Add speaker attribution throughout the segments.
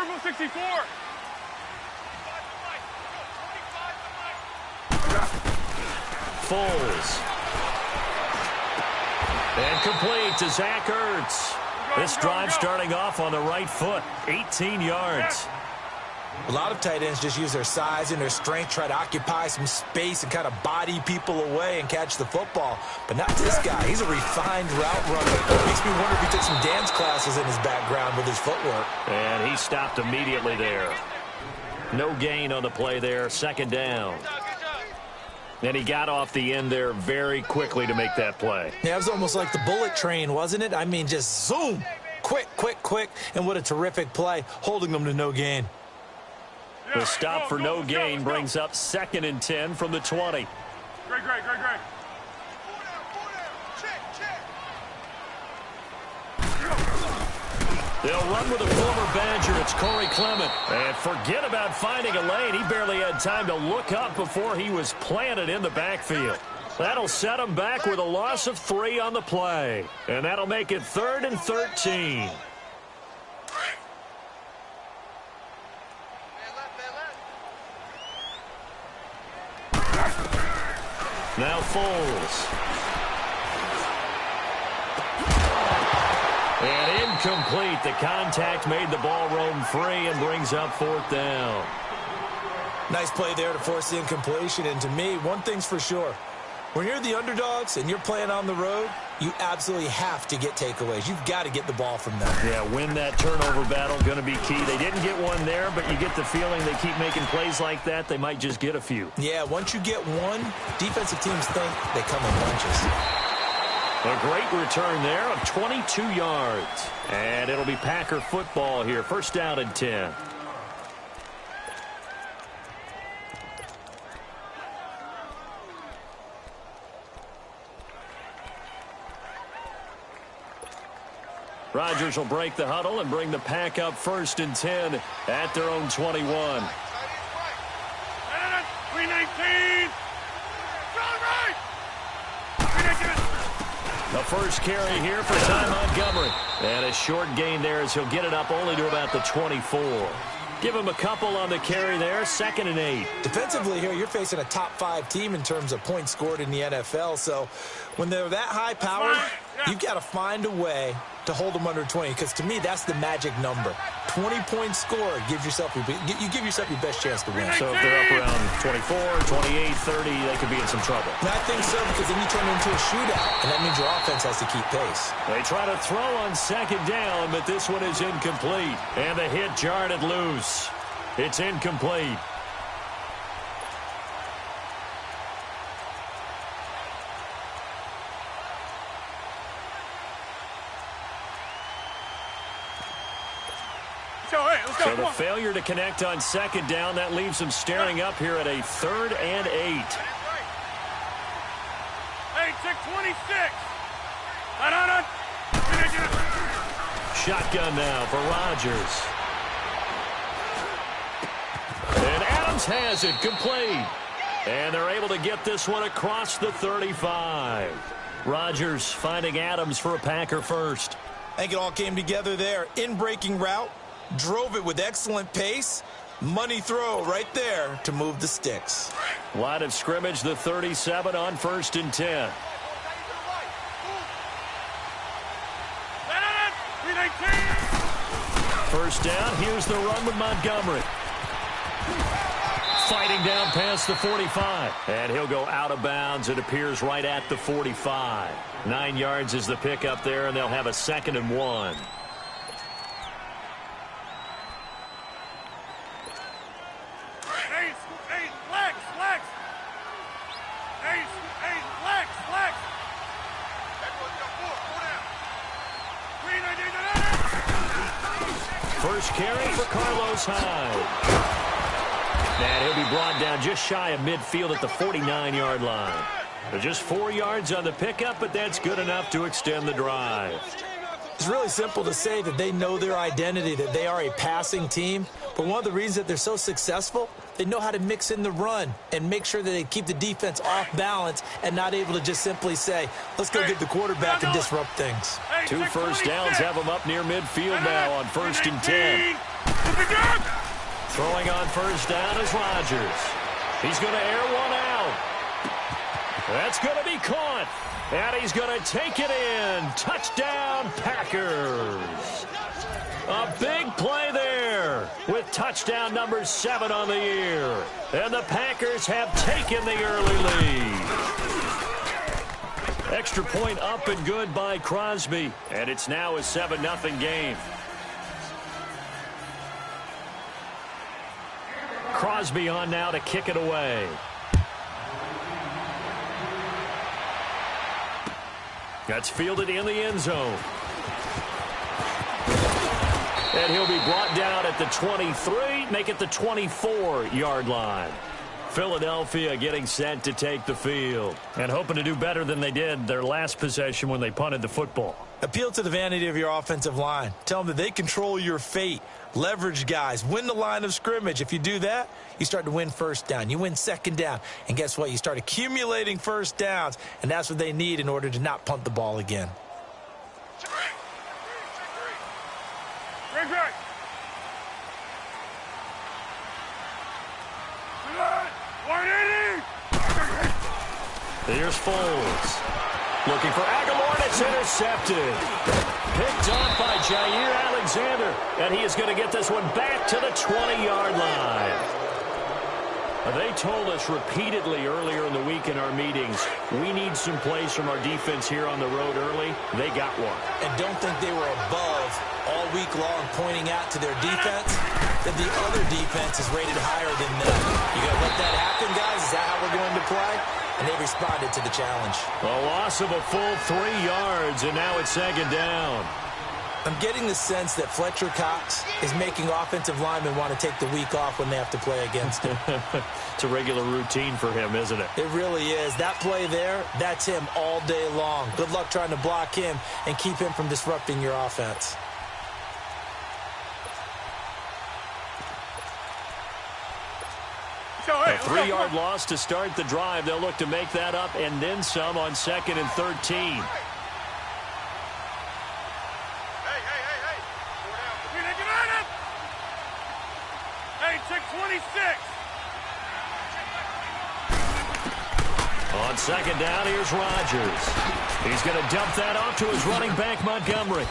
Speaker 1: Purple 64.
Speaker 2: Foles. And complete to Zach Ertz. This drive starting off on the right foot. 18 yards.
Speaker 3: A lot of tight ends just use their size and their strength, try to occupy some space and kind of body people away and catch the football. But not this guy. He's a refined route runner. Makes me wonder if he took some dance classes in his background with his footwork.
Speaker 2: And he stopped immediately there. No gain on the play there. Second down. And he got off the end there very quickly to make that play.
Speaker 3: Yeah, it was almost like the bullet train, wasn't it? I mean, just zoom. Quick, quick, quick. And what a terrific play, holding them to no gain.
Speaker 2: The stop for no gain brings up 2nd and 10 from the 20.
Speaker 1: Great.
Speaker 2: They'll run with a former Badger. It's Corey Clement. And forget about finding a lane. He barely had time to look up before he was planted in the backfield. That'll set him back with a loss of 3 on the play. And that'll make it 3rd and 13. Now Foles. And incomplete. The contact made the ball roam free and brings up 4th down.
Speaker 3: Nice play there to force the incompletion. And to me, one thing's for sure. When you're the underdogs and you're playing on the road, you absolutely have to get takeaways. You've got to get the ball from them.
Speaker 2: Yeah, win that turnover battle, going to be key. They didn't get one there, but you get the feeling they keep making plays like that, they might just get a few.
Speaker 3: Yeah, once you get one, defensive teams think they come in bunches.
Speaker 2: A great return there of 22 yards. And it'll be Packer football here. 1st down and 10. Rodgers will break the huddle and bring the Pack up 1st and 10 at their own 21.
Speaker 1: 319.
Speaker 2: The first carry here for Ty Montgomery. And a short gain there as he'll get it up only to about the 24. Give him a couple on the carry there. 2nd and 8.
Speaker 3: Defensively here, you're facing a top 5 team in terms of points scored in the NFL. So when they're that high powered, you've got to find a way to hold them under 20, because to me, that's the magic number. 20-point score gives yourself you give yourself your best chance to win.
Speaker 2: So if they're up around 24, 28, 30, they could be in some trouble.
Speaker 3: And I think so, because then you turn it into a shootout, and that means your offense has to keep pace.
Speaker 2: They try to throw on 2nd down, but this one is incomplete. And the hit jarred it loose. It's incomplete. So the failure to connect on 2nd down, that leaves them staring up here at a 3rd and 8.
Speaker 1: 6-26.
Speaker 2: Shotgun now for Rodgers. And Adams has it complete. And they're able to get this one across the 35. Rodgers finding Adams for a Packer first.
Speaker 3: I think it all came together there. In-breaking route. Drove it with excellent pace. Money throw right there to move the sticks.
Speaker 2: Line of scrimmage, the 37 on 1st and 10. First down, here's the run with Montgomery. Fighting down past the 45. And he'll go out of bounds. It appears right at the 45. 9 yards is the pickup there, and they'll have a 2nd and 1. First carry for Carlos Hyde. And he'll be brought down just shy of midfield at the 49-yard line. They're just 4 yards on the pickup, but that's good enough to extend the drive.
Speaker 3: It's really simple to say that they know their identity, that they are a passing team. But one of the reasons that they're so successful, they know how to mix in the run and make sure that they keep the defense off balance and not able to just simply say, let's go get the quarterback and disrupt things.
Speaker 2: 2 first downs have them up near midfield now on 1st and 10. Throwing on first down is Rodgers. He's going to air one out. That's going to be caught. And he's going to take it in. Touchdown, Packers. A big play there with touchdown number 7 on the year. And the Packers have taken the early lead. Extra point up and good by Crosby. And it's now a 7-0 game. Crosby on now to kick it away. That's fielded in the end zone. And he'll be brought down at the 23, make it the 24-yard line. Philadelphia getting set to take the field and hoping to do better than they did their last possession when they punted the football.
Speaker 3: Appeal to the vanity of your offensive line. Tell them that they control your fate. Leverage guys. Win the line of scrimmage. If you do that, you start to win first down. You win second down. And guess what? You start accumulating first downs. And that's what they need in order to not punt the ball again.
Speaker 2: Here's Foles. Looking for Aguilar, and it's intercepted. Picked off by Jair Alexander. And he is going to get this one back to the 20-yard line. They told us repeatedly earlier in the week in our meetings, we need some plays from our defense here on the road early. They got one.
Speaker 3: And don't think they were above all week long pointing out to their defense that the other defense is rated higher than them. You got to let that happen, guys? Is that how we're going to play? And they responded to the challenge.
Speaker 2: A loss of a full 3 yards, and now it's second down.
Speaker 3: I'm getting the sense that Fletcher Cox is making offensive linemen want to take the week off when they have to play against him.
Speaker 2: It's a regular routine for him, isn't it?
Speaker 3: It really is. That play there, that's him all day long. Good luck trying to block him and keep him from disrupting your offense.
Speaker 2: A 3-yard loss to start the drive. They'll look to make that up and then some on 2nd and 13.
Speaker 1: Hey, check 26.
Speaker 2: On second down, here's Rodgers. He's going to dump that off to his running back, Montgomery.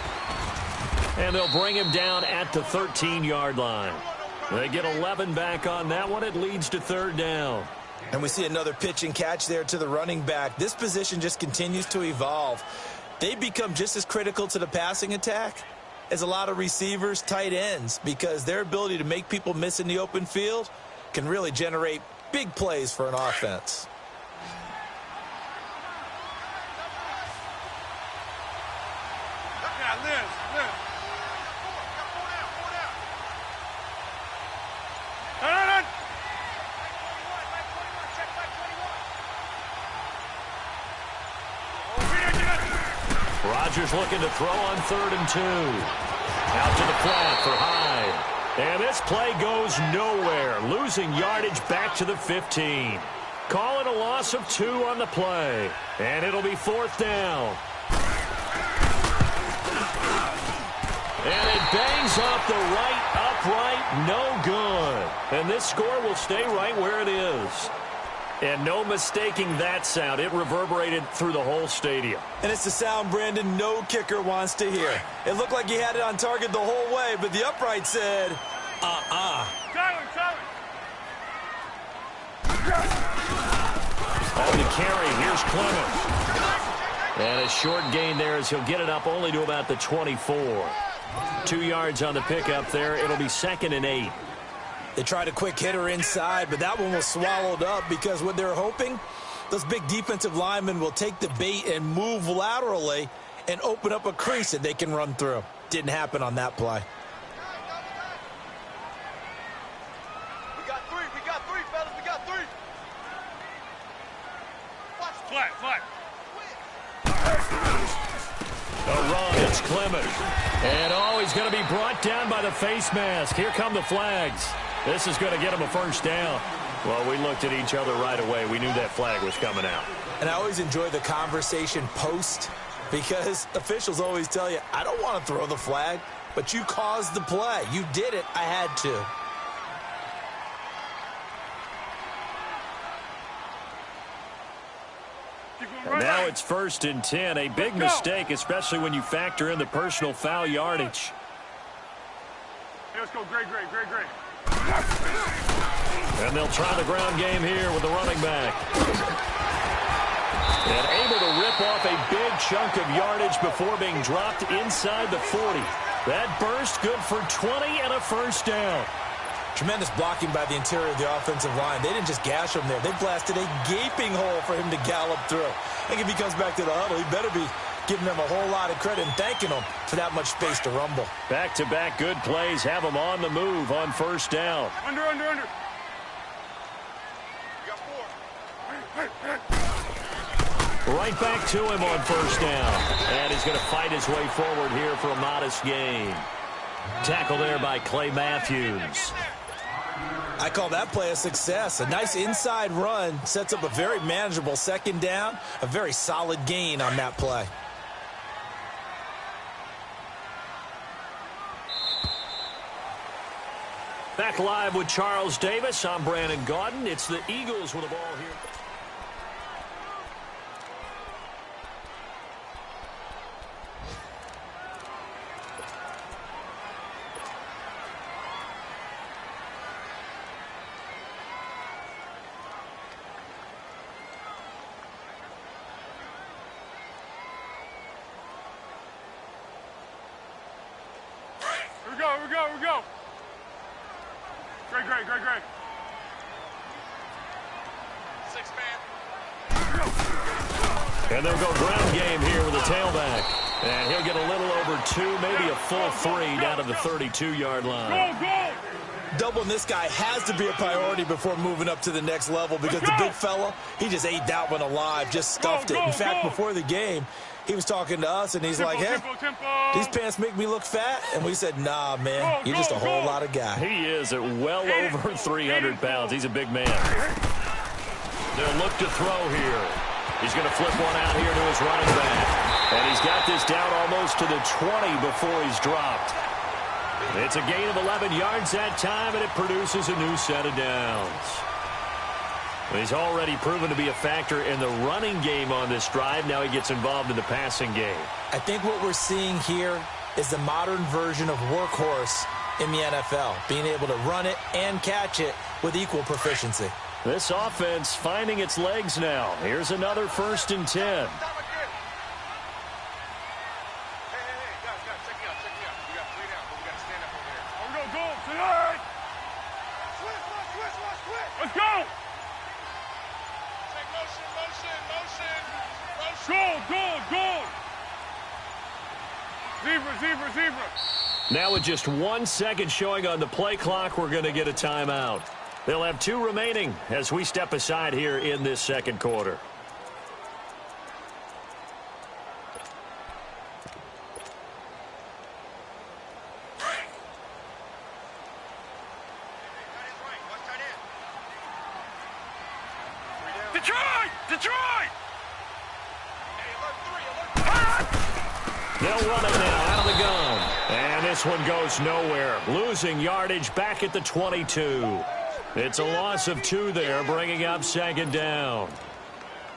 Speaker 2: And they'll bring him down at the 13-yard line. They get 11 back on that one. It leads to third down.
Speaker 3: And we see another pitch and catch there to the running back. This position just continues to evolve. They become just as critical to the passing attack as a lot of receivers, tight ends, because their ability to make people miss in the open field can really generate big plays for an offense.
Speaker 2: Rodgers looking to throw on 3rd and 2. Out to the flat for Hyde. And this play goes nowhere. Losing yardage back to the 15. Call it a loss of 2 on the play. And it'll be 4th down. And it bangs off the right upright. No good. And this score will stay right where it is. And no mistaking that sound. It reverberated through the whole stadium.
Speaker 3: And it's the sound, Brandon, no kicker wants to hear. It looked like he had it on target the whole way, but the upright said,
Speaker 1: Tyler.
Speaker 2: On the carry, here's Clement. And a short gain there as he'll get it up only to about the 24. 2 yards on the pickup there. It'll be 2nd and 8.
Speaker 3: They tried a quick hitter inside, but that one was swallowed up because what they're hoping, those big defensive linemen will take the bait and move laterally and open up a crease that they can run through. Didn't happen on that play.
Speaker 1: We got three, fellas. We got 3. Flat.
Speaker 2: A run, it's Clement. And he's going to be brought down by the face mask. Here come the flags. This is going to get him a first down. Well, we looked at each other right away. We knew that flag was coming out.
Speaker 3: And I always enjoy the conversation post because officials always tell you, I don't want to throw the flag. but you caused the play. You did it. I had to.
Speaker 2: And now it's 1st and 10. A big mistake, especially when you factor in the personal foul yardage.
Speaker 4: Hey, let's go. Great.
Speaker 2: And they'll try the ground game here with the running back. And able to rip off a big chunk of yardage before being dropped inside the 40. That burst good for 20 and a first down.
Speaker 3: Tremendous blocking by the interior of the offensive line. They didn't just gash him there. They blasted a gaping hole for him to gallop through. I think if he comes back to the huddle, he better be giving them a whole lot of credit and thanking them for that much space to rumble.
Speaker 2: Back-to-back good plays have them on the move on first down.
Speaker 4: Under.
Speaker 1: You got 4.
Speaker 2: Right back to him on first down. And he's going to fight his way forward here for a modest gain. Tackle there by Clay Matthews.
Speaker 3: I call that play a success. A nice inside run sets up a very manageable second down. A very solid gain on that play.
Speaker 2: Back live with Charles Davis. I'm Brandon Gaudin. It's the Eagles with the ball here.
Speaker 4: We go. Great.
Speaker 1: 6-man.
Speaker 2: And they'll go ground game here with a tailback. And he'll get a little over 2, maybe a full 3 down to the 32-yard line.
Speaker 4: Go.
Speaker 3: Doubling this guy has to be a priority before moving up to the next level because the big fella, he just ate that one alive, just stuffed it. In fact, before the game, he was talking to us, and he's like, hey, these pants make me look fat? And we said, nah, man, you're just a whole lot of guy.
Speaker 2: He is at well over 300 pounds. He's a big man. They'll look to throw here. He's going to flip one out here to his running back. And he's got this down almost to the 20 before he's dropped. It's a gain of 11 yards that time, and it produces a new set of downs. He's already proven to be a factor in the running game on this drive. Now he gets involved in the passing game.
Speaker 3: I think what we're seeing here is the modern version of workhorse in the NFL, being able to run it and catch it with equal proficiency.
Speaker 2: This offense finding its legs now. Here's another 1st and 10.
Speaker 1: Hey, guys, check me out. We got 3 down, but we got to stand up over there.
Speaker 4: Go. Tonight.
Speaker 1: Switch.
Speaker 4: Let's go.
Speaker 1: Take motion.
Speaker 4: Go. Zebra.
Speaker 2: Now with just 1 second showing on the play clock, we're going to get a timeout. They'll have 2 remaining as we step aside here in this second quarter.
Speaker 4: Detroit!
Speaker 2: They'll run it now out of the gun. And this one goes nowhere. Losing yardage back at the 22. It's a loss of 2 there, bringing up 2nd down.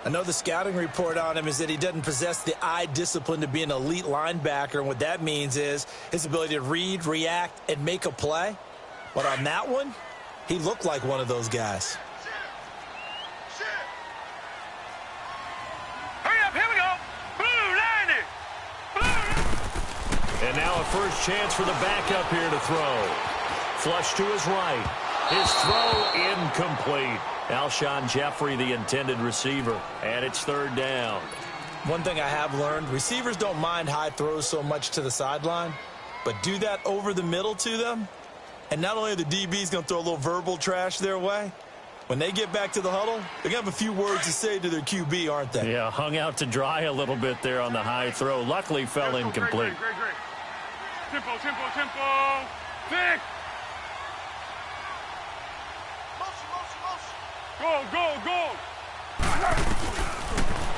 Speaker 3: I know the scouting report on him is that he doesn't possess the eye discipline to be an elite linebacker. And what that means is his ability to read, react, and make a play. But on that one, he looked like one of those guys.
Speaker 2: And now a first chance for the backup here to throw. Flush to his right. His throw incomplete. Alshon Jeffrey, the intended receiver. And it's 3rd down.
Speaker 3: One thing I have learned, receivers don't mind high throws so much to the sideline, but do that over the middle to them, and not only are the DBs going to throw a little verbal trash their way, when they get back to the huddle, they're going to have a few words to say to their QB, aren't they?
Speaker 2: Yeah, hung out to dry a little bit there on the high throw. Luckily fell incomplete.
Speaker 4: Great. Tempo. Thick.
Speaker 1: Motion.
Speaker 4: Go.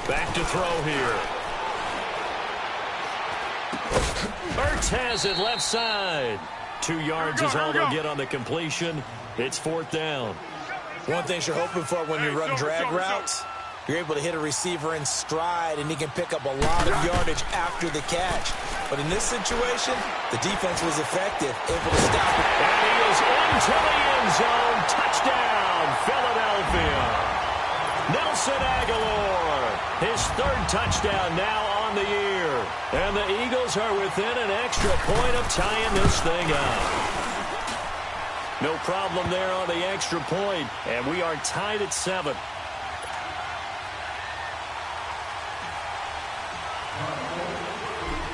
Speaker 2: Back to throw here. Ertz has it left side. 2 yards is all they'll get on the completion. It's 4th down.
Speaker 3: One thing you're hoping for when you run drag routes, you're able to hit a receiver in stride, and he can pick up a lot of yardage after the catch. But in this situation, the defense was effective, able to stop it.
Speaker 2: And he is into the end zone. Touchdown, Philadelphia. Nelson Aguilar, his 3rd touchdown now on the year. And the Eagles are within an extra point of tying this thing up. No problem there on the extra point, and we are tied at 7.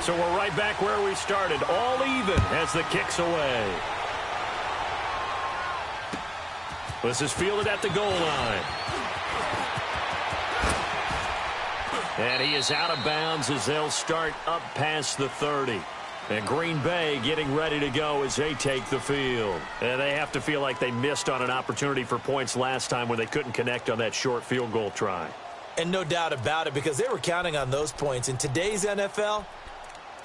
Speaker 2: So we're right back where we started, all even as the kick's away. This is fielded at the goal line. And he is out of bounds as they'll start up past the 30. And Green Bay getting ready to go as they take the field. And they have to feel like they missed on an opportunity for points last time when they couldn't connect on that short field goal try.
Speaker 3: And no doubt about it, because they were counting on those points. In today's NFL,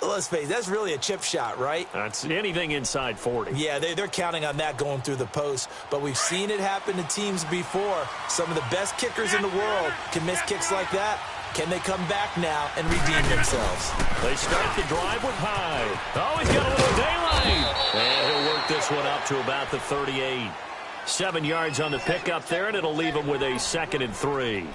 Speaker 3: let's face it, that's really a chip shot, right?
Speaker 2: That's anything inside 40.
Speaker 3: Yeah, they're counting on that going through the post. But we've seen it happen to teams before. Some of the best kickers in the world can miss kicks like that. Can they come back now and redeem themselves?
Speaker 2: They start the drive with Hyde. Oh, he's got a little daylight. And he'll work this one up to about the 38. 7 yards on the pickup there, and it'll leave him with a 2nd and 3.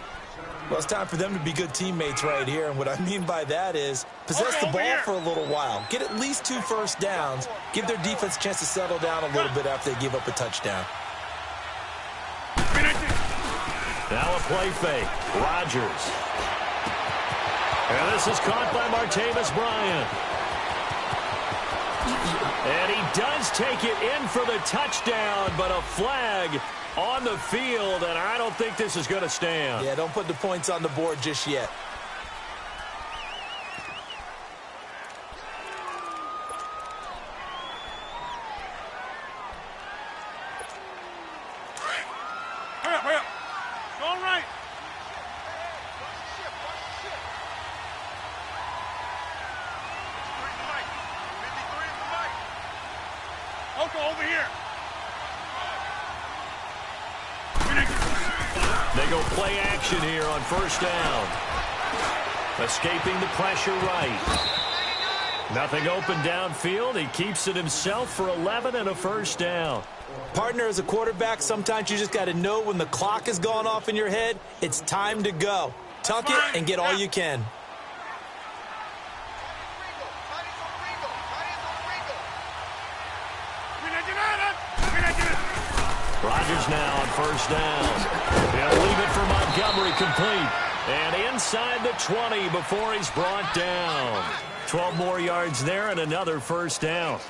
Speaker 3: Well, it's time for them to be good teammates right here. And what I mean by that is possess the ball for a little while. Get at least 2 first downs. Give their defense a chance to settle down a little bit after they give up a touchdown.
Speaker 2: Now a play fake. Rodgers. And this is caught by Martavis Bryant. And he does take it in for the touchdown, but a flag on the field, and I don't think this is going to stand.
Speaker 3: Yeah, don't put the points on the board just yet.
Speaker 4: Hurry up. All right. Okay, over here.
Speaker 2: They go play action here on 1st down. Escaping the pressure right. Nothing open downfield. He keeps it himself for 11 and a 1st down.
Speaker 3: Partner, as a quarterback, sometimes you just got to know when the clock has gone off in your head, it's time to go. Tuck it and get all you can.
Speaker 2: Rodgers now on 1st down. He'll leave it for Montgomery complete. And inside the 20 before he's brought down. 12 more yards there and another 1st down.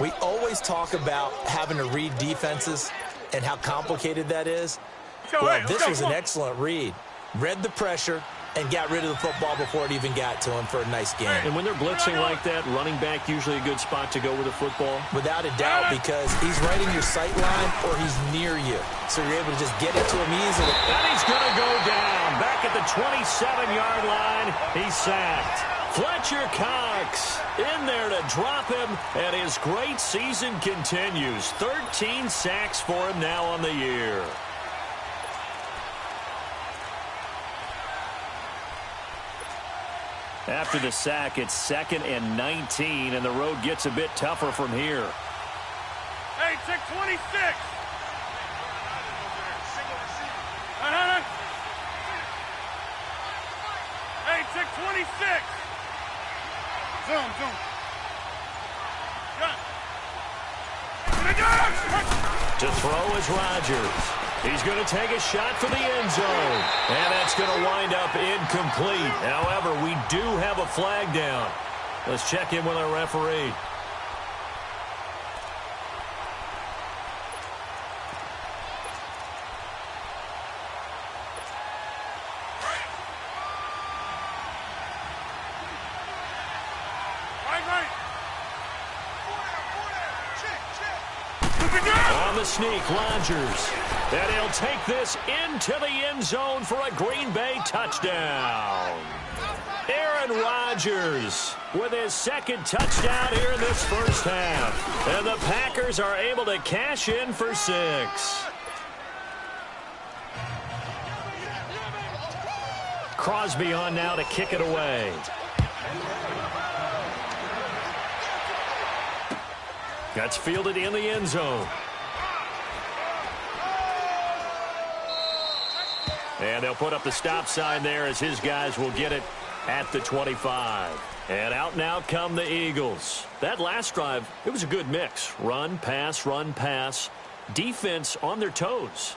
Speaker 3: We always talk about having to read defenses and how complicated that is. Well, this was an excellent read. Read the pressure and got rid of the football before it even got to him for a nice game.
Speaker 2: And when they're blitzing like that, running back usually a good spot to go with the football?
Speaker 3: Without a doubt, because he's right in your sight line or he's near you. So you're able to just get it to him easily.
Speaker 2: And he's going to go down. Back at the 27-yard line, he's sacked. Fletcher Cox in there to drop him, and his great season continues. 13 sacks for him now on the year. After the sack, it's 2nd and 19, and the road gets a bit tougher from here.
Speaker 4: Hey, check 26. Hey, check 26. Zoom.
Speaker 2: To throw is Rodgers. He's going to take a shot for the end zone. And that's going to wind up incomplete. However, we do have a flag down. Let's check in with our referee. On the sneak, Rodgers. And he'll take this into the end zone for a Green Bay touchdown. Aaron Rodgers with his second touchdown here in this first half. And the Packers are able to cash in for 6. Crosby on now to kick it away. That's fielded in the end zone. And they'll put up the stop sign there as his guys will get it at the 25. And out now come the Eagles. That last drive, it was a good mix. Run, pass, defense on their toes.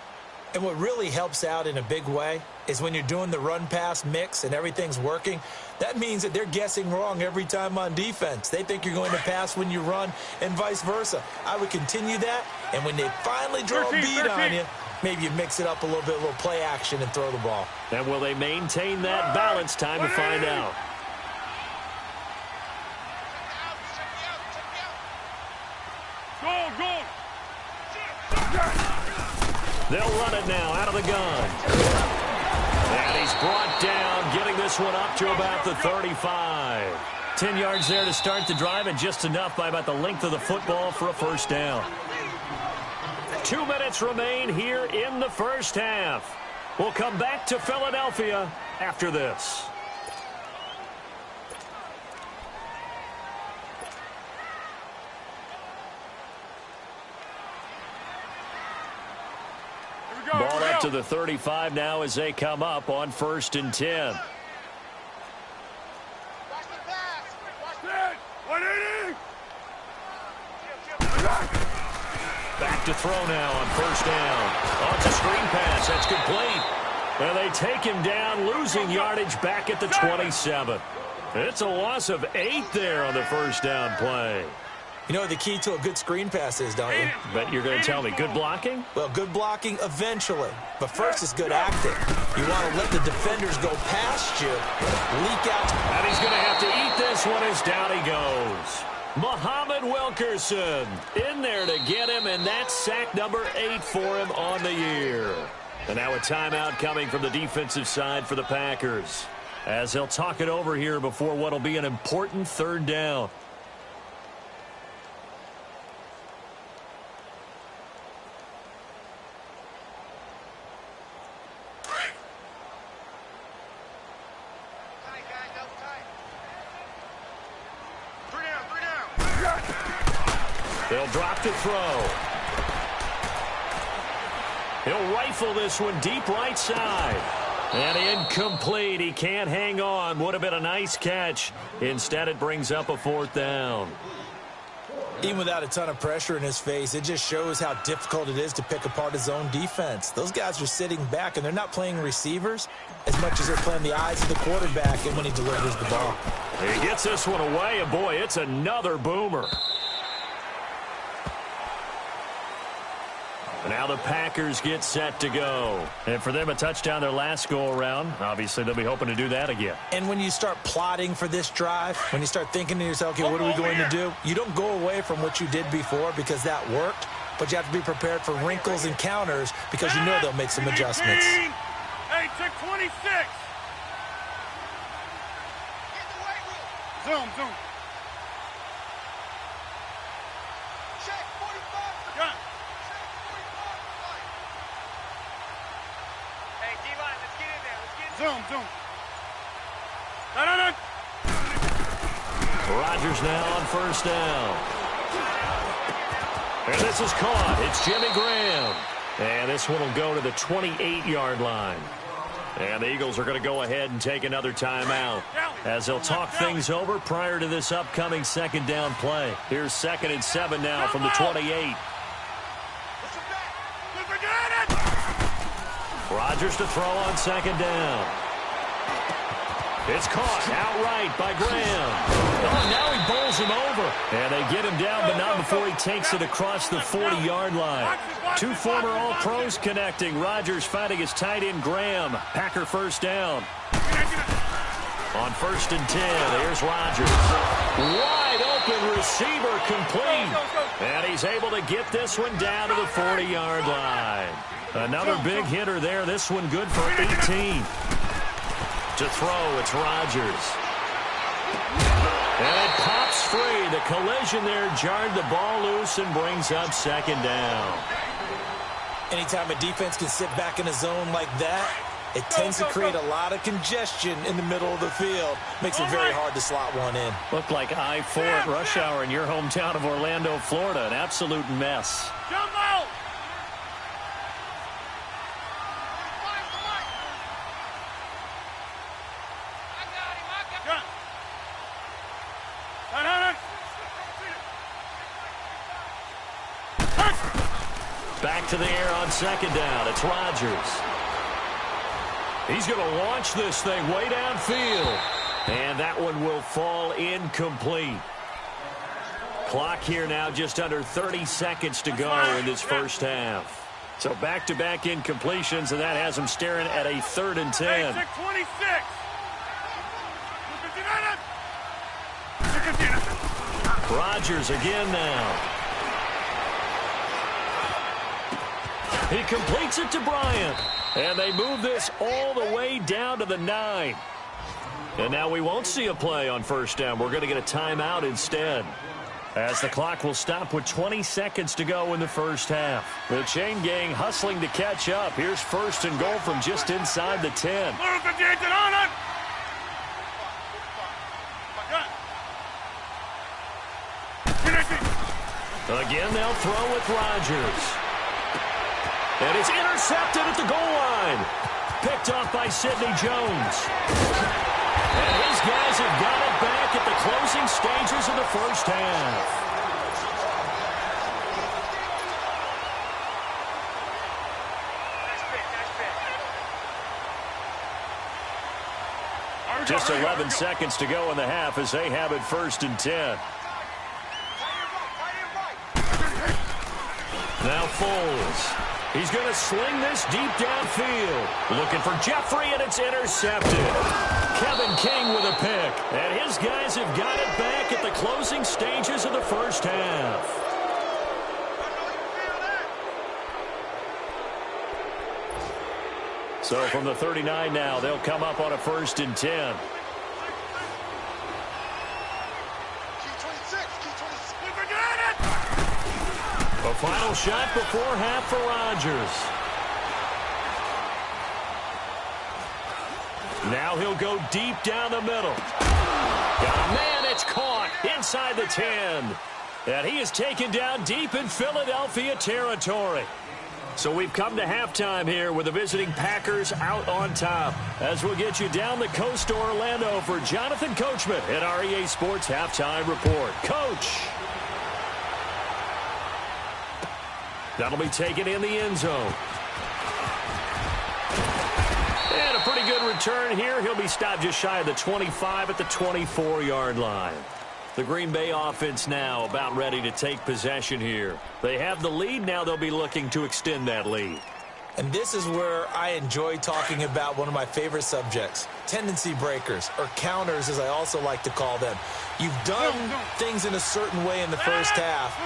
Speaker 3: And what really helps out in a big way is when you're doing the run-pass mix and everything's working, that means that they're guessing wrong every time on defense. They think you're going to pass when you run and vice versa. I would continue that, and when they finally draw a bead on you, maybe you mix it up a little bit, a little play action and throw the ball. And
Speaker 2: will they maintain that balance? Time to find out.
Speaker 4: Go!
Speaker 2: They'll run it now out of the gun. And he's brought down, getting this one up to about the 35. 10 yards there to start the drive, and just enough by about the length of the football for a first down. 2 minutes remain here in the first half. We'll come back to Philadelphia after this. Ball up to the 35 now as they come up on 1st and 10. Back to throw now on 1st down. Oh, it's a screen pass. That's complete. And they take him down, losing yardage back at the 27. It's a loss of 8 there on the 1st down play.
Speaker 3: You know what the key to a good screen pass is, don't you?
Speaker 2: But you're going to tell me good blocking?
Speaker 3: Well, good blocking eventually. But first is good acting. You want to let the defenders go past you, leak out.
Speaker 2: And he's going to have to eat this one as down he goes. Muhammad Wilkerson in there to get him, and that's sack number 8 for him on the year. And now a timeout coming from the defensive side for the Packers, as they'll talk it over here before what will be an important 3rd down. They'll drop to throw. He'll rifle this one deep right side. And incomplete. He can't hang on. Would have been a nice catch. Instead, it brings up a 4th down.
Speaker 3: Even without a ton of pressure in his face, it just shows how difficult it is to pick apart his own defense. Those guys are sitting back, and they're not playing receivers as much as they're playing the eyes of the quarterback and when he delivers the ball.
Speaker 2: He gets this one away, and boy, it's another boomer. Now the Packers get set to go. And for them, a touchdown their last go-around. Obviously, they'll be hoping to do that again.
Speaker 3: And when you start plotting for this drive, when you start thinking to yourself, okay, what are we going to do? You don't go away from what you did before because that worked, but you have to be prepared for wrinkles and counters because you know they'll make some adjustments.
Speaker 4: Hey, check 26. Zoom.
Speaker 1: Check 45.
Speaker 4: Got it.
Speaker 1: Hey, D-line, let's get in there.
Speaker 4: Zoom. No.
Speaker 2: Rodgers now on 1st down. And this is caught. It's Jimmy Graham. And this one will go to the 28-yard line. And the Eagles are going to go ahead and take another timeout as they'll talk things over prior to this upcoming 2nd down play. Here's 2nd and 7 now from the 28. Rodgers to throw on 2nd down. It's caught outright by Graham. Oh, now he bowls him over. And they get him down, but not before he takes it across the 40-yard line. 2 former All-Pros connecting. Rodgers fighting his tight end Graham. Packer 1st down. On 1st and 10, here's Rodgers. Wide open receiver complete. And he's able to get this one down to the 40-yard line. Another big hitter there. This one good for 18. To throw, it's Rodgers. the collision there jarred the ball loose and brings up second down.
Speaker 3: Anytime a defense can sit back in a zone like that, it tends to create a lot of congestion in the middle of the field. Makes it very hard to slot one in.
Speaker 2: Looked like I-4 at rush hour in your hometown of Orlando, Florida. An absolute mess.
Speaker 4: Jump out!
Speaker 2: Back to the air on second down. It's Rodgers. He's going to launch this thing way downfield. And that one will fall incomplete. Clock here now just under 30 seconds to go in this first half. So back-to-back incompletions, and that has him staring at a 3rd and 10.
Speaker 4: Hey, 26.
Speaker 2: Rodgers again now. He completes it to Bryant. And they move this all the way down to the 9. And now we won't see a play on first down. We're going to get a timeout instead, as the clock will stop with 20 seconds to go in the first half. The chain gang hustling to catch up. Here's 1st and goal from just inside the 10. Again, they'll throw with Rodgers. And it's intercepted at the goal line. Picked off by Sidney Jones. And his guys have got it back at the closing stages of the first half. Just 11 seconds to go in the half as they have it 1st and 10. Now Foles. He's going to sling this deep downfield. Looking for Jeffrey, and it's intercepted. Kevin King with a pick. And his guys have got it back at the closing stages of the first half. So from the 39 now, they'll come up on a 1st and 10. A final shot before half for Rodgers. Now he'll go deep down the middle. Got a man, it's caught inside the 10. And he is taken down deep in Philadelphia territory. So we've come to halftime here with the visiting Packers out on top. As we'll get you down the coast to Orlando for Jonathan Coachman at our EA Sports Halftime Report. Coach. That'll be taken in the end zone. And a pretty good return here. He'll be stopped just shy of the 25 at the 24-yard line. The Green Bay offense now about ready to take possession here. They have the lead. Now they'll be looking to extend that lead.
Speaker 3: And this is where I enjoy talking about one of my favorite subjects, tendency breakers, or counters as I also like to call them. You've done things in a certain way in the first half,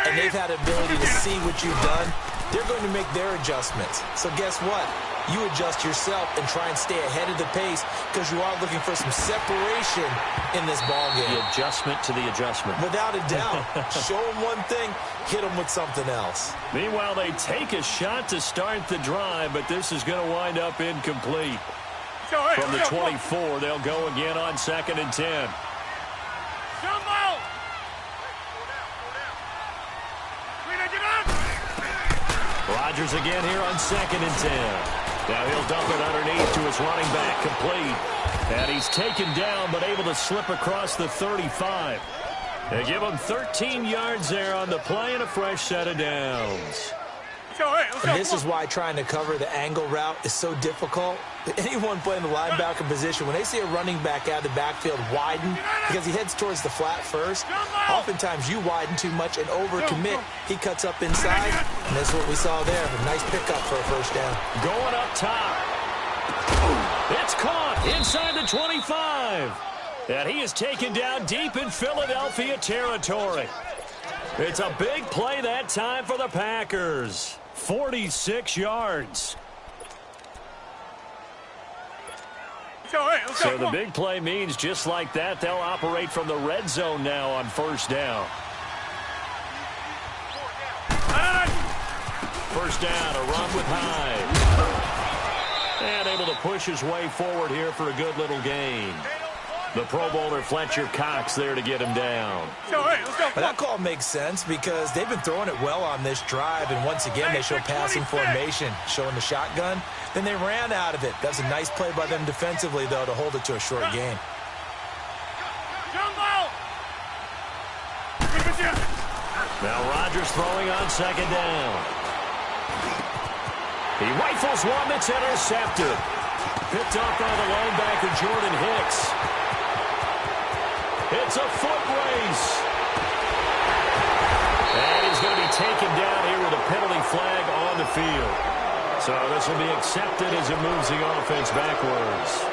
Speaker 3: and they've had ability to see what you've done. They're going to make their adjustments. So guess what? You adjust yourself and try and stay ahead of the pace because you are looking for some separation in this ballgame.
Speaker 2: The adjustment to the adjustment.
Speaker 3: Without a doubt. Show them one thing, hit them with something else.
Speaker 2: Meanwhile, they take a shot to start the drive, but this is going to wind up incomplete. From the 24, they'll go again on 2nd and 10. Rodgers again here on 2nd and 10. Now he'll dump it underneath to his running back, complete. And he's taken down, but able to slip across the 35. They give him 13 yards there on the play and a fresh set of downs.
Speaker 3: And this is why trying to cover the angle route is so difficult. Anyone playing the linebacker position, when they see a running back out of the backfield widen, because he heads towards the flat first, oftentimes you widen too much and overcommit. He cuts up inside, and that's what we saw there. A nice pickup for a first down.
Speaker 2: Going up top. It's caught inside the 25. And he is taken down deep in Philadelphia territory. It's a big play that time for the Packers. 46 yards. So the big play means just like that, they'll operate from the red zone now on first down. First down, a run with Hyde. And able to push his way forward here for a good little gain. The Pro Bowler Fletcher Cox there to get him down.
Speaker 3: But that call makes sense because they've been throwing it well on this drive, and once again they show passing formation, showing the shotgun. Then they ran out of it. That's a nice play by them defensively, though, to hold it to a short gain.
Speaker 2: Now Rodgers throwing on second down. He rifles one that's intercepted. Picked up by the linebacker Jordan Hicks. It's a foot race. And he's going to be taken down here with a penalty flag on the field. So this will be accepted as it moves the offense backwards.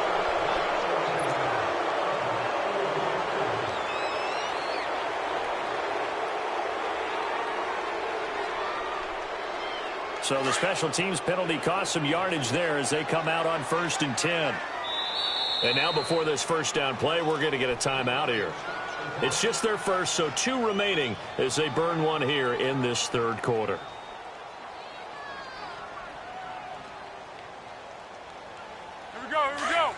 Speaker 2: So the special teams penalty cost some yardage there as they come out on 1st and 10. And now before this first down play, we're going to get a timeout here. It's just their first, so 2 remaining as they burn one here in this third quarter.
Speaker 4: Here we go, here we go.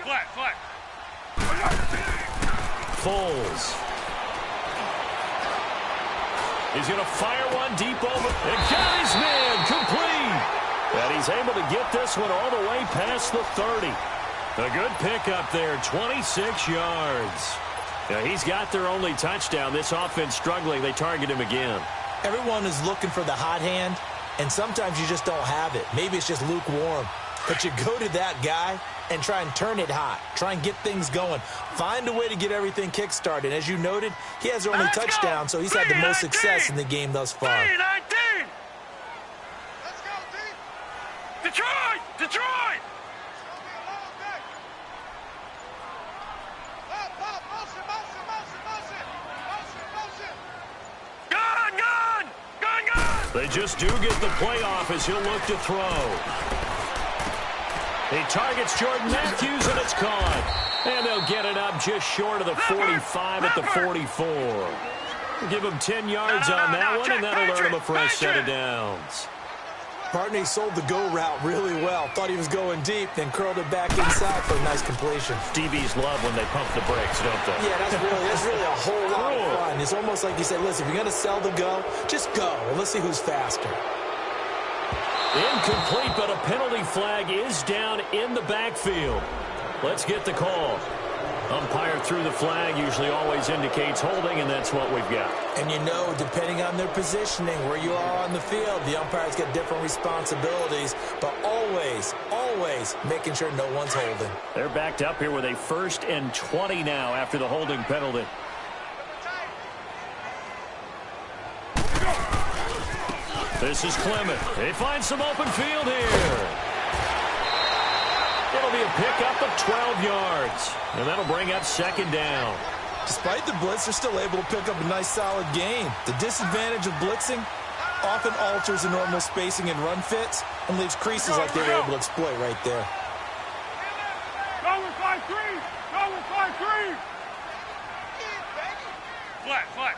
Speaker 4: Flat, flat.
Speaker 2: Foles. He's going to fire one deep over. And got his man complete. And he's able to get this one all the way past the 30. A good pickup there, 26 yards. Now, he's got their only touchdown. This offense struggling. They target him again.
Speaker 3: Everyone is looking for the hot hand, and sometimes you just don't have it. Maybe it's just lukewarm. But you go to that guy and try and turn it hot. Try and get things going. Find a way to get everything kick-started. As you noted, he has their only touchdown, so he's had the most success in the game thus far.
Speaker 4: 19. Let's go, D. Detroit! Detroit!
Speaker 2: They just do get the playoff as he'll look to throw. He targets Jordan Matthews, and it's caught. And they'll get it up just short of the 45 at the 44. Give him 10 yards on that one, and that'll earn him a fresh set of downs.
Speaker 3: Partner, he sold the go route really well. Thought he was going deep, then curled it back inside for a nice completion.
Speaker 2: DBs love when they pump the brakes, don't they?
Speaker 3: Yeah, that's really a whole lot of fun. It's almost like you said, listen, if you're going to sell the go, just go. And let's see who's faster.
Speaker 2: Incomplete, but a penalty flag is down in the backfield. Let's get the call. Umpire threw the flag, usually always indicates holding, and that's what we've got.
Speaker 3: And you know, depending on their positioning, where you are on the field, the umpires get different responsibilities, but always, always making sure no one's holding.
Speaker 2: They're backed up here with a 1st and 20 now after the holding penalty. This is Clement. He finds some open field here. It'll be a pickup of 12 yards. And that'll bring up 2nd down.
Speaker 3: Despite the blitz, they're still able to pick up a nice, solid gain. The disadvantage of blitzing often alters the normal spacing and run fits and leaves creases like they were able to exploit right there.
Speaker 4: Go with 5-3. Go with 5-3. Flat, flat.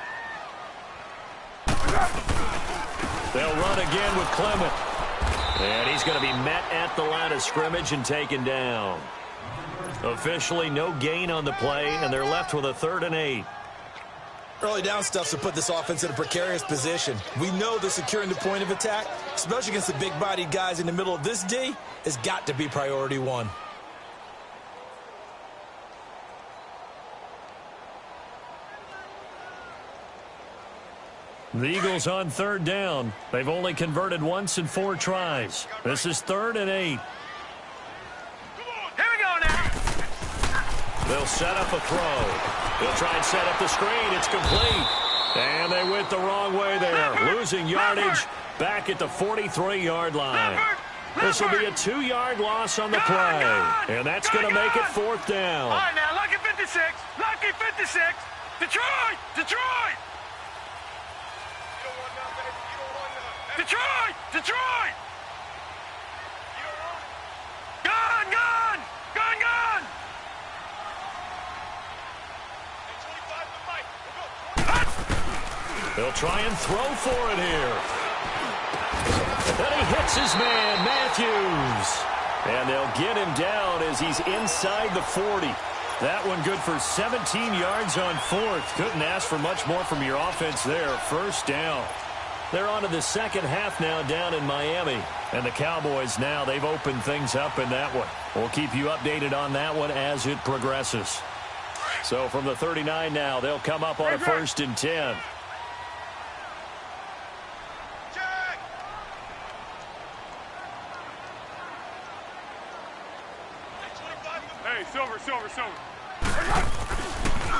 Speaker 2: They'll run again with Clement. And he's going to be met at the line of scrimmage and taken down. Officially no gain on the play, and they're left with a 3rd and 8.
Speaker 3: Early down stuff to put this offense in a precarious position. We know that securing the point of attack, especially against the big-bodied guys in the middle of this D, has got to be priority 1.
Speaker 2: The Eagles on 3rd down. They've only converted once in 4 tries. This is 3rd and 8.
Speaker 4: Here we go now.
Speaker 2: They'll set up a throw. They'll try and set up the screen. It's complete. And they went the wrong way there. Losing yardage back at the 43-yard line. This will be a 2-yard loss on the play. And that's going to make it 4th down.
Speaker 4: All right, now, lucky 56. Lucky 56. Detroit! Detroit! Detroit! Detroit! Gun! Gun! Gun! Gun!
Speaker 2: They'll try and throw for it here. And he hits his man, Matthews. And they'll get him down as he's inside the 40. That one good for 17 yards on fourth. Couldn't ask for much more from your offense there. First down. They're on to the second half now down in Miami. And the Cowboys now, they've opened things up in that one. We'll keep you updated on that one as it progresses. So from the 39 now, they'll come up on a 1st and 10.
Speaker 4: Hey, Silver, Silver, Silver.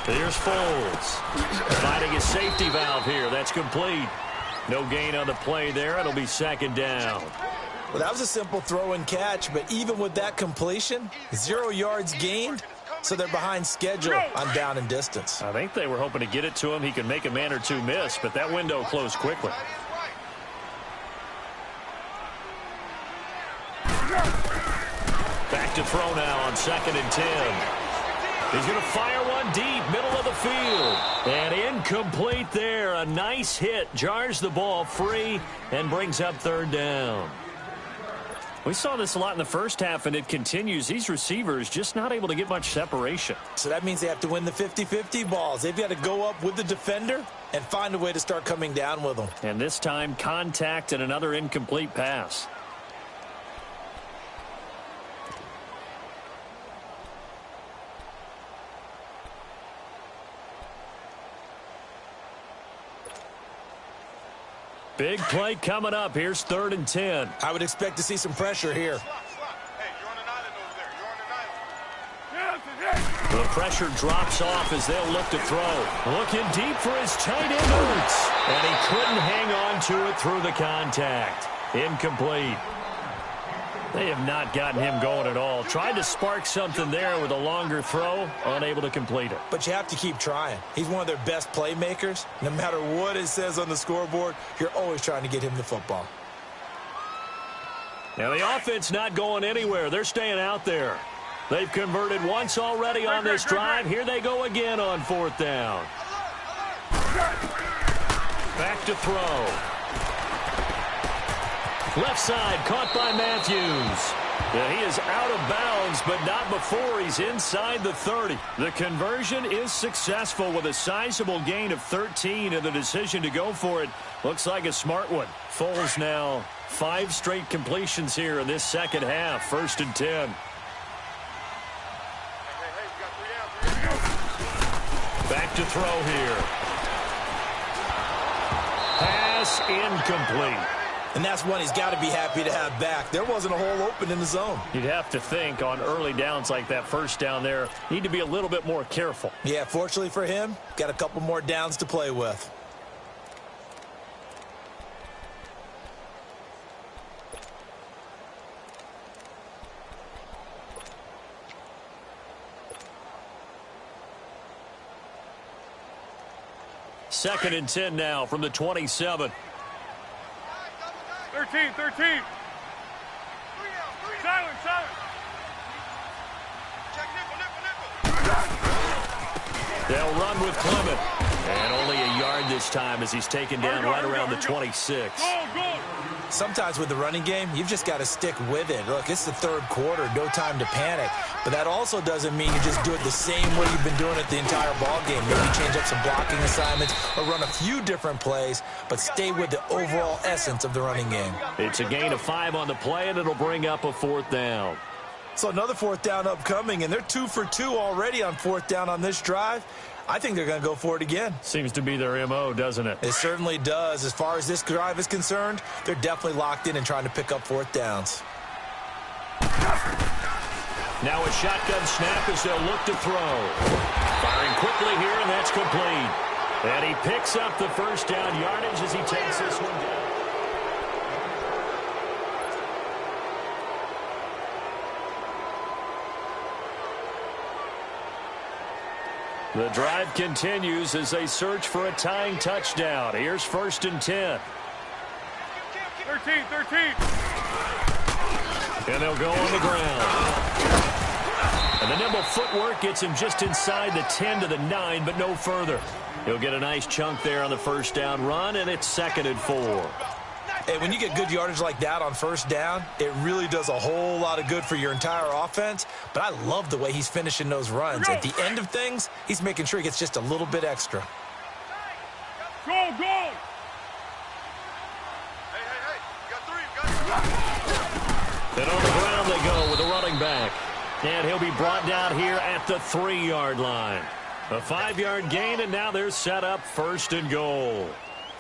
Speaker 2: Here's Foles. Finding his safety valve here. That's complete. No gain on the play there. It'll be second down.
Speaker 3: Well, that was a simple throw and catch, but even with that completion, 0 yards gained, so they're behind schedule on down and distance.
Speaker 2: I think they were hoping to get it to him. He could make a man or two miss, but that window closed quickly. Back to throw now on 2nd and 10. He's going to fire one deep, middle of the field. And incomplete there. A nice hit. Jars the ball free and brings up 3rd down. We saw this a lot in the first half, and it continues. These receivers just not able to get much separation.
Speaker 3: So that means they have to win the 50-50 balls. They've got to go up with the defender and find a way to start coming down with them.
Speaker 2: And this time, contact and another incomplete pass. Big play coming up. Here's 3rd and 10.
Speaker 3: I would expect to see some pressure here.
Speaker 1: Hey, you're on an island over there. You're on an island.
Speaker 2: The pressure drops off as they'll look to throw. Looking deep for his tight end boots. And he couldn't hang on to it through the contact. Incomplete. They have not gotten him going at all. Tried to spark something there with a longer throw. Unable to complete it.
Speaker 3: But you have to keep trying. He's one of their best playmakers. No matter what it says on the scoreboard, you're always trying to get him the football.
Speaker 2: Now the offense not going anywhere. They're staying out there. They've converted once already on this drive. Here they go again on 4th down. Back to throw. Left side caught by Matthews. Yeah, he is out of bounds, but not before he's inside the 30. The conversion is successful with a sizable gain of 13, and the decision to go for it looks like a smart one. Foles now 5 straight completions here in this second half. 1st and 10. Back to throw here. Pass incomplete.
Speaker 3: And that's one he's got to be happy to have back. There wasn't a hole open in the zone.
Speaker 2: You'd have to think on early downs like that first down there, need to be a little bit more careful.
Speaker 3: Yeah, fortunately for him, got a couple more downs to play with.
Speaker 2: Second and 10 now from the 27.
Speaker 4: 13, 13. Silent, silent.
Speaker 1: Check nickel.
Speaker 2: They'll run with Clement. And only a yard this time as he's taken down right around the 26.
Speaker 4: Go, go.
Speaker 3: Sometimes with the running game, you've just got to stick with it. Look, it's the 3rd quarter, no time to panic. But that also doesn't mean you just do it the same way you've been doing it the entire ball game. Maybe change up some blocking assignments or run a few different plays, but stay with the overall essence of the running game.
Speaker 2: It's a gain of 5 on the play, and it'll bring up a 4th down.
Speaker 3: So another 4th down upcoming, and they're 2 for 2 already on 4th down on this drive. I think they're going to go for it again.
Speaker 2: Seems to be their M.O., doesn't it?
Speaker 3: It certainly does. As far as this drive is concerned, they're definitely locked in and trying to pick up 4th downs.
Speaker 2: Now a shotgun snap as they'll look to throw. Firing quickly here, and that's complete. And he picks up the first down yardage as he takes this one down. The drive continues as they search for a tying touchdown. Here's 1st and 10. And they'll go on the ground. And the nimble footwork gets him just inside the 10 to the 9, but no further. He'll get a nice chunk there on the first down run, and it's 2nd and 4.
Speaker 3: Hey, when you get good yardage like that on first down, it really does a whole lot of good for your entire offense. But I love the way he's finishing those runs. At the end of things, he's making sure he gets just a little bit extra.
Speaker 4: Go, go!
Speaker 1: Hey, you got 3, you got 3.
Speaker 2: And on the ground they go with a running back. And he'll be brought down here at the 3-yard line. A 5-yard gain, and now they're set up 1st and goal.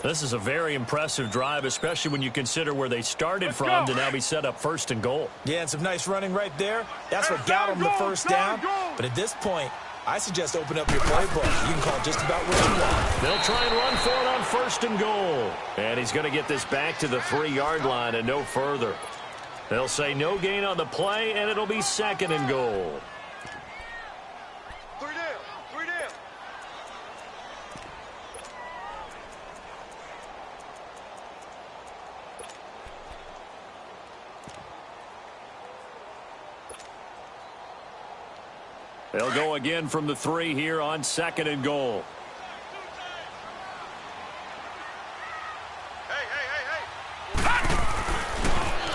Speaker 2: This is a very impressive drive, especially when you consider where they started from to now be set up 1st and goal.
Speaker 3: Yeah, and some nice running right there. That's what got him the first down. But at this point, I suggest open up your playbook. You can call just about what you want.
Speaker 2: They'll try and run for it on 1st and goal. And he's going to get this back to the 3-yard line and no further. They'll say no gain on the play, and it'll be 2nd and goal.
Speaker 1: 3 down, 3 down.
Speaker 2: They'll go again from the 3 here on 2nd and goal.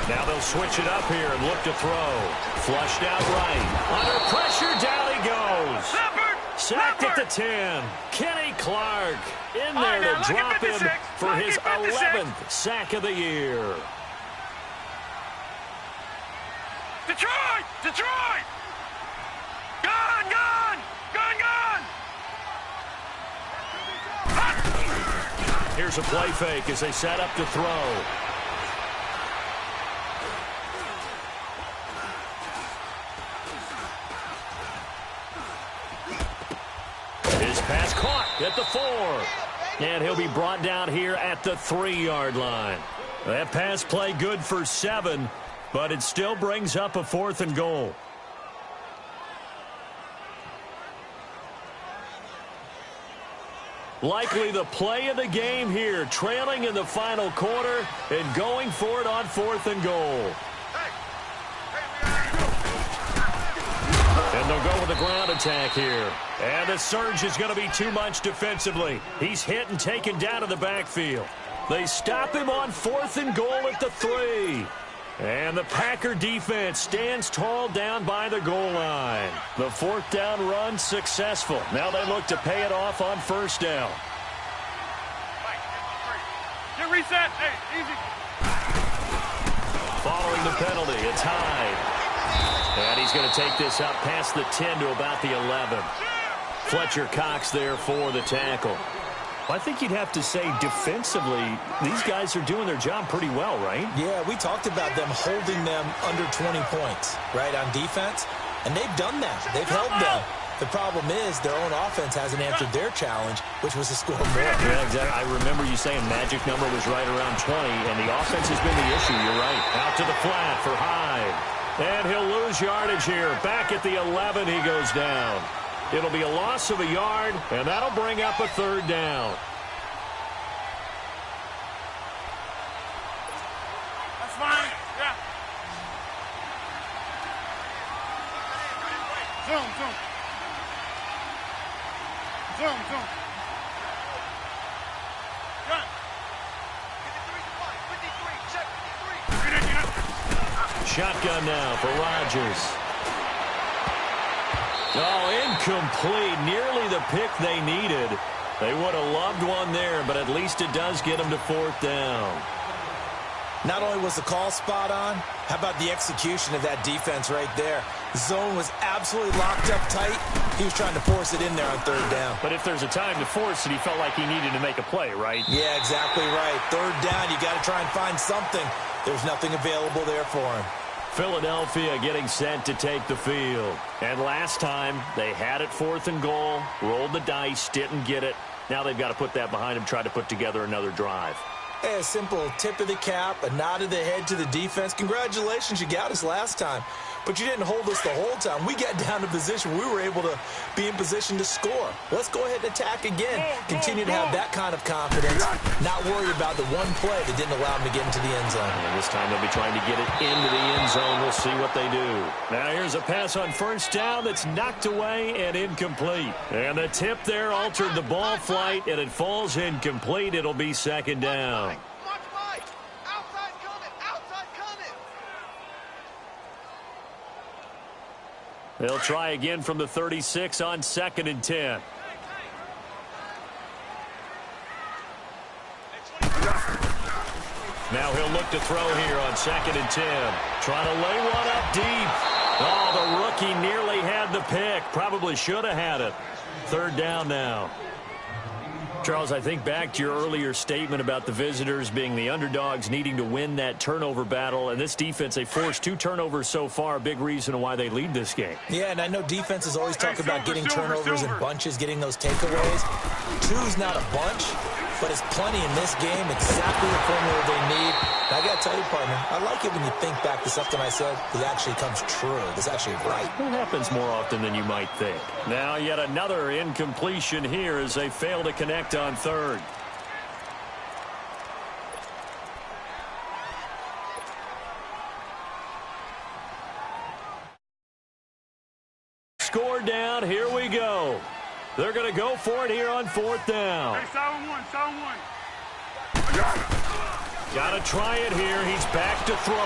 Speaker 2: Now they'll switch it up here and look to throw. Flushed out right. Under pressure, down he goes. Sacked at the 10. Kenny Clark in there to drop him for his 11th sack of the year.
Speaker 4: Detroit! Detroit! Gone, gone! Gone, gone!
Speaker 2: Here's a play fake as they set up to throw. His pass caught at the 4. And he'll be brought down here at the 3-yard line. That pass play good for 7, but it still brings up a 4th and goal. Likely the play of the game here, trailing in the final quarter and going for it on 4th and goal. And they'll go with a ground attack here. And the surge is going to be too much defensively. He's hit and taken down to the backfield. They stop him on 4th and goal at the 3. And the Packer defense stands tall down by the goal line. The 4th down run successful. Now they look to pay it off on 1st down.
Speaker 4: Get reset. Hey, easy.
Speaker 2: Following the penalty, it's Hyde. And he's going to take this up past the 10 to about the 11. Fletcher Cox there for the tackle. I think you'd have to say defensively, these guys are doing their job pretty well, right?
Speaker 3: Yeah, we talked about them holding them under 20 points, right, on defense. And they've done that. They've held them. The problem is their own offense hasn't answered their challenge, which was to score more.
Speaker 2: Yeah, exactly. I remember you saying magic number was right around 20, and the offense has been the issue. You're right. Out to the flat for Hyde. And he'll lose yardage here. Back at the 11, he goes down. It'll be a loss of a yard, and that'll bring up a 3rd down.
Speaker 4: That's fine. Yeah. Zoom, zoom. Zoom, zoom. Gun.
Speaker 1: 53,
Speaker 2: Shotgun now for Rodgers. Oh, incomplete. Nearly the pick they needed. They would have loved one there, but at least it does get them to 4th down.
Speaker 3: Not only was the call spot on, how about the execution of that defense right there? The zone was absolutely locked up tight. He was trying to force it in there on 3rd down.
Speaker 2: But if there's a time to force it, he felt like he needed to make a play, right?
Speaker 3: Yeah, exactly right. 3rd down, you got to try and find something. There's nothing available there for him.
Speaker 2: Philadelphia getting set to take the field. And last time, they had it 4th and goal, rolled the dice, didn't get it. Now they've got to put that behind them, try to put together another drive.
Speaker 3: Hey, a simple tip of the cap, a nod of the head to the defense. Congratulations, you got us last time. but you didn't hold us the whole time. We got down to position. We were able to be in position to score. Let's go ahead and attack again. Continue to have that kind of confidence, not worry about the one play that didn't allow them to get into the end zone.
Speaker 2: And this time they'll be trying to get it into the end zone. We'll see what they do. Now here's a pass on first down that's knocked away and incomplete. And the tip there altered the ball flight, and it falls incomplete. It'll be second down. They'll try again from the 36 on 2nd and 10. Now he'll look to throw here on 2nd and 10. Trying to lay one up deep. Oh, the rookie nearly had the pick. Probably should have had it. 3rd down now. Charles, I think back to your earlier statement about the visitors being the underdogs needing to win that turnover battle. And this defense, they forced 2 turnovers so far, a big reason why they lead this game.
Speaker 3: Yeah, and I know defenses always talk about getting turnovers in bunches, getting those takeaways. 2's not a bunch, but it's plenty in this game, exactly the formula they need. And I got to tell you, partner, I like it when you think back to something I said that actually comes true. That's actually right.
Speaker 2: It happens more often than you might think. Now yet another incompletion here as they fail to connect on 3rd. Score down. Here we go. They're going to go for it here on 4th down.
Speaker 4: Hey, solid one.
Speaker 2: Got to try it here. He's back to throw.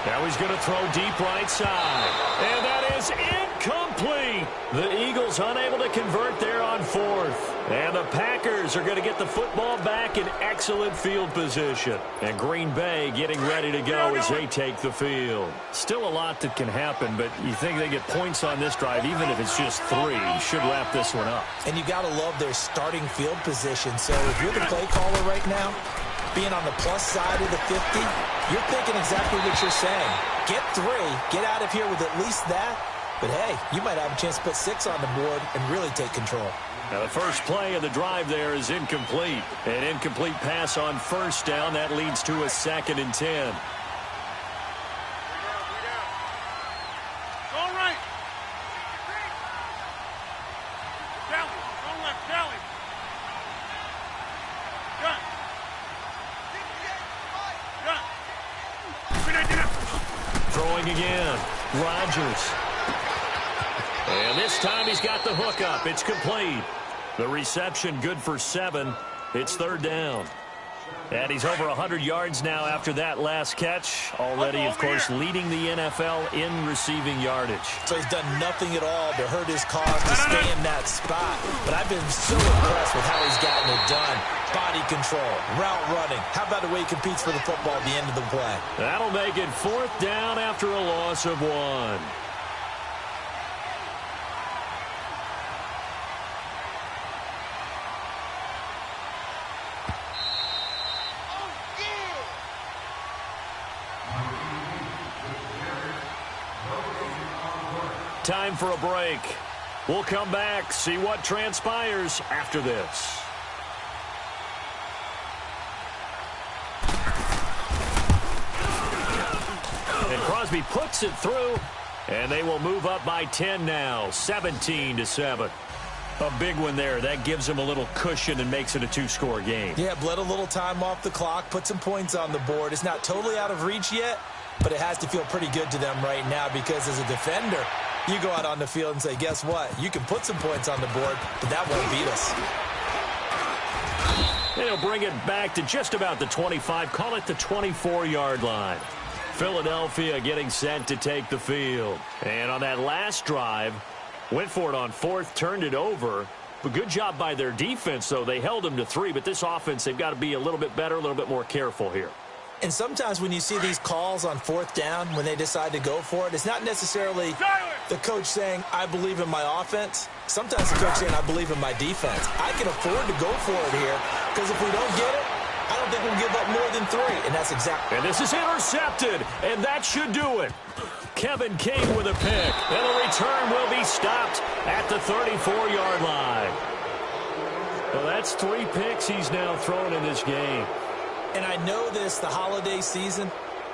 Speaker 2: Now he's going to throw deep right side. And that is incomplete. The Eagles unable to convert there on 4th. And the Packers are going to get the football back in excellent field position. And Green Bay getting ready to go as they take the field. Still a lot that can happen, but you think they get points on this drive, even if it's just 3. Should wrap this one up.
Speaker 3: And you got to love their starting field position. So if you're the play caller right now, being on the plus side of the 50, you're thinking exactly what you're saying. Get 3, get out of here with at least that. But, hey, you might have a chance to put 6 on the board and really take control.
Speaker 2: Now the first play of the drive there is incomplete. An incomplete pass on 1st down. That leads to a 2nd and 10.
Speaker 4: All right. Tally. Go left. Tally. Gun.
Speaker 2: Throwing again. Rodgers. And this time he's got the hook up. It's complete. The reception good for 7. It's 3rd down. And he's over 100 yards now after that last catch. Already, of course, leading the NFL in receiving yardage.
Speaker 3: So he's done nothing at all to hurt his cause to stay in that spot. But I've been so impressed with how he's gotten it done. Body control, route running. How about the way he competes for the football at the end of the play?
Speaker 2: That'll make it 4th down after a loss of 1. Time for a break. We'll come back, see what transpires after this. And Crosby puts it through, and they will move up by 10 now, 17-7. A big one there. That gives them a little cushion and makes it a 2-score game.
Speaker 3: Yeah, bled a little time off the clock, put some points on the board. It's not totally out of reach yet, but it has to feel pretty good to them right now because as a defender, you go out on the field and say, guess what? You can put some points on the board, but that won't beat us.
Speaker 2: They'll bring it back to just about the 25, call it the 24-yard line. Philadelphia getting set to take the field. And on that last drive, went for it on 4th, turned it over. But good job by their defense, though. They held them to 3, but this offense, they've got to be a little bit better, a little bit more careful here.
Speaker 3: And sometimes when you see these calls on 4th down, when they decide to go for it, it's not necessarily the coach saying, I believe in my offense. Sometimes the coach saying, I believe in my defense. I can afford to go for it here because if we don't get it, I don't think we'll give up more than 3. And that's exactly.
Speaker 2: And this is intercepted, and that should do it. Kevin King with a pick, and the return will be stopped at the 34-yard line. Well, that's 3 picks he's now thrown in this game.
Speaker 3: And I know this, the holiday season,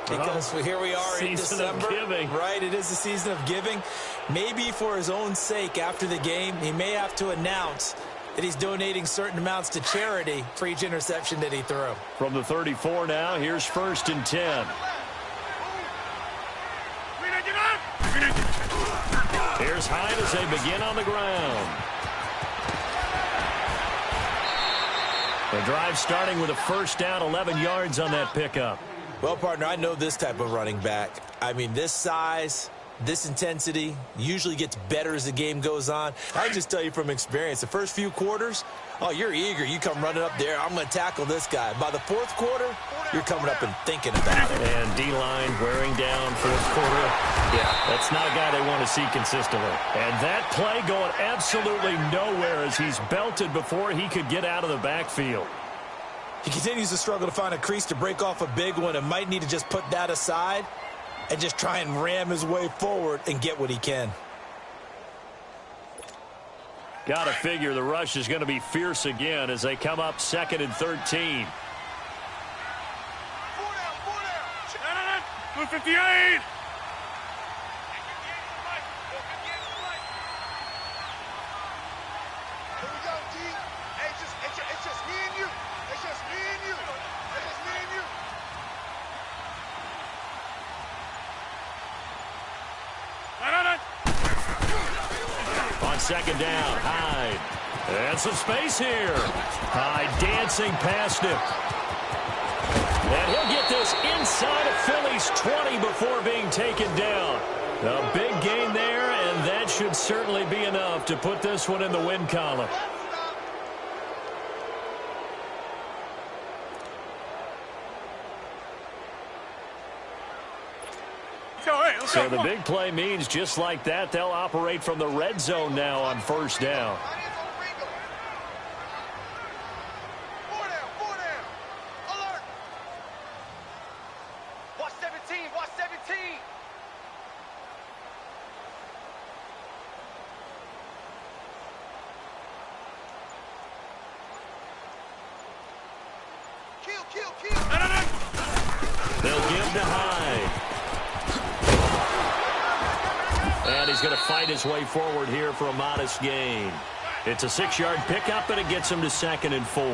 Speaker 3: Because here we are in December, right? It is the season of giving. Maybe for his own sake, after the game, he may have to announce that he's donating certain amounts to charity for each interception that he threw.
Speaker 2: From the 34 now, here's 1st and 10. Here's Hyde as they begin on the ground. The drive starting with a 1st down, 11 yards on that pickup.
Speaker 3: Well, partner, I know this type of running back. I mean, this size, this intensity usually gets better as the game goes on. I can just tell you from experience, the first few quarters, oh, you're eager. You come running up there. I'm going to tackle this guy. By the 4th quarter, you're coming up and thinking about it.
Speaker 2: And D-line wearing down 4th quarter. Yeah, that's not a guy they want to see consistently. And that play going absolutely nowhere as he's belted before he could get out of the backfield.
Speaker 3: He continues to struggle to find a crease to break off a big one and might need to just put that aside and just try and ram his way forward and get what he can.
Speaker 2: Got to figure the rush is going to be fierce again as they come up 2nd and 13.
Speaker 4: 258.
Speaker 2: On 2nd down, Hyde. And some space here. Hyde dancing past him. And he'll get this inside of Philly's 20 before being taken down. A big gain there, and that should certainly be enough to put this one in the win column. So the big play means just like that, they'll operate from the red zone now on 1st down.
Speaker 1: Watch 17, watch 17. Kill.
Speaker 2: They'll give to Hyde. And he's going to fight his way forward here for a modest gain. It's a 6-yard pickup, and it gets him to 2nd and 4.